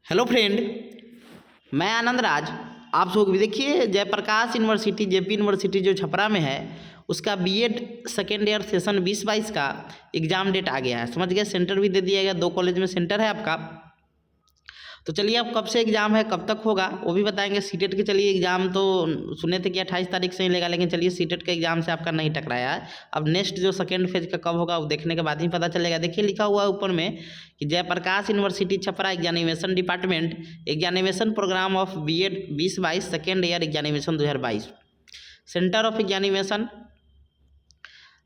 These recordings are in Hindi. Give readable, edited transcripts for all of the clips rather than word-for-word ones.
हेलो फ्रेंड, मैं आनंद राज। आप सब भी देखिए, जयप्रकाश यूनिवर्सिटी जेपी यूनिवर्सिटी जो छपरा में है उसका बीएड सेकेंड ईयर सेशन 2022 का एग्ज़ाम डेट आ गया है। समझ गए, सेंटर भी दे दिया गया। 2 कॉलेज में सेंटर है आपका। तो चलिए, अब कब से एग्ज़ाम है, कब तक होगा वो भी बताएंगे। सीटेट के चलिए एग्ज़ाम तो सुने थे कि 28 तारीख से ही लेगा, लेकिन चलिए सीटेट के एग्ज़ाम से आपका नहीं टकराया है। अब नेक्स्ट जो सेकेंड फेज का कब होगा वो देखने के बाद ही पता चलेगा। देखिए लिखा हुआ है ऊपर में कि Jayprakash university Chhapra examination department examination program of BEd 2022 second year examination 2022। Centre of examination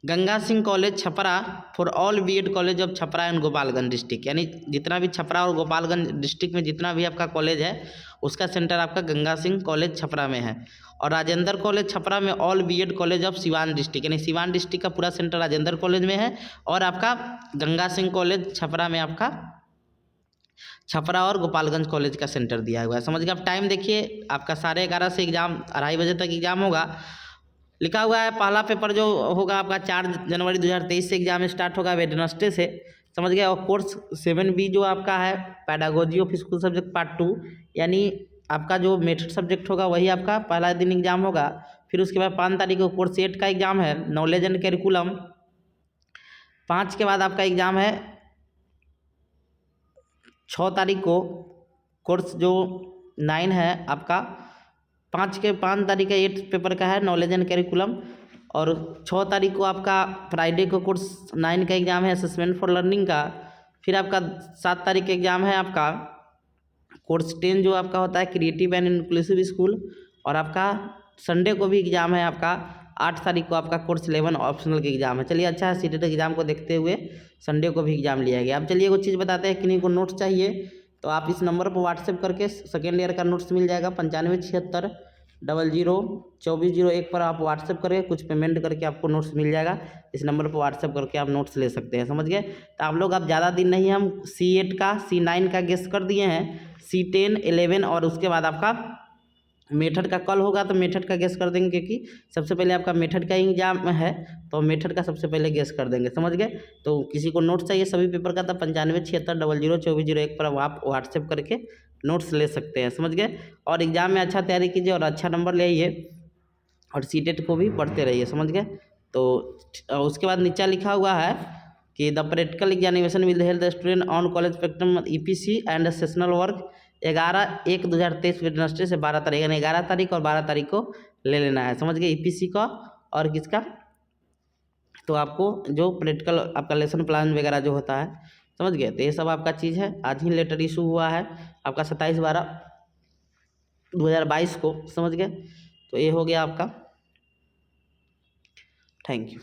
Ganga Singh college Chhapra for all BEd college of Chhapra and Gopalganj district. यानी जितना भी छपरा और गोपालगंज डिस्ट्रिक्ट में जितना भी आपका कॉलेज है उसका सेंटर आपका गंगा सिंह कॉलेज छपरा में है। और राजेंद्र कॉलेज छपरा में all BEd college of Siwan district, यानी सिवान डिस्ट्रिक्ट का पूरा सेंटर राजेंद्र कॉलेज में है। और आपका गंगा सिंह कॉलेज छपरा में आपका छपरा और गोपालगंज कॉलेज का सेंटर दिया हुआ है। समझ गए। आप टाइम देखिए, आपका 11:30 से एग्ज़ाम 2:30 बजे तक एग्ज़ाम होगा। लिखा हुआ है पहला पेपर जो होगा आपका 4 जनवरी 2023 से एग्ज़ाम स्टार्ट होगा वेडनेसडे से। समझ गए। और कोर्स 7B जो आपका है pedagogy of school subject part 2, यानी आपका जो मेथड सब्जेक्ट होगा वही आपका पहला दिन एग्ज़ाम होगा। फिर उसके बाद 5 तारीख को कोर्स 8 का एग्ज़ाम है, नॉलेज एंड करिकुलम। 5 के बाद आपका एग्ज़ाम है 6 तारीख को कोर्स जो 9 है आपका। 5 तारीख का 8 पेपर का है नॉलेज एंड करिकुलम। और 6 तारीख को आपका फ्राइडे को कोर्स 9 का एग्ज़ाम है असेसमेंट फॉर लर्निंग का। फिर आपका 7 तारीख का एग्ज़ाम है आपका कोर्स 10 जो आपका होता है क्रिएटिव एंड इंक्लूसिव स्कूल। और आपका संडे को भी एग्ज़ाम है आपका 8 तारीख को आपका कोर्स 11 ऑप्शनल का एग्ज़ाम है। चलिए अच्छा है, सीटेट एग्ज़ाम को देखते हुए संडे को भी एग्ज़ाम लिया गया। अब चलिए वो चीज़ बताते हैं, किन्हीं को नोट्स चाहिए तो आप इस नंबर पर व्हाट्सएप करके सेकेंड ईयर का नोट्स मिल जाएगा। 9576 00 2401 पर आप व्हाट्सएप करके कुछ पेमेंट करके आपको नोट्स मिल जाएगा। इस नंबर पर व्हाट्सएप करके आप नोट्स ले सकते हैं। समझ गए। तो आप लोग, अब ज़्यादा दिन नहीं, हम C8 का C9 का गेस कर दिए हैं, C10 11 और उसके बाद आपका मेथड का कल होगा तो मेथड का गेस कर देंगे, क्योंकि सबसे पहले आपका मेथड का एग्जाम है तो मेथड का सबसे पहले गेस कर देंगे। समझ गए। तो किसी को नोट्स चाहिए सभी पेपर का तो 9576 00 2401 पर आप व्हाट्सएप करके नोट्स ले सकते हैं। समझ गए। और एग्ज़ाम में अच्छा तैयारी कीजिए और अच्छा नंबर ले आइए और सीटेट को भी पढ़ते रहिए। समझ गए। तो उसके बाद नीचे लिखा हुआ है कि the practical examination will help the student on college spectrum EPC and sessional work 11/1/2023 Wednesday से 12 तारीख, यानी 11 तारीख और 12 तारीख को ले लेना है। समझ गए। EPC का और किसका, तो आपको जो प्रैक्टिकल आपका लेसन प्लान वगैरह जो होता है, समझ गए। तो ये सब आपका चीज़ है। आज ही लेटर इशू हुआ है आपका 27/12/2022 को। समझ गए। तो ये हो गया आपका। Thank you.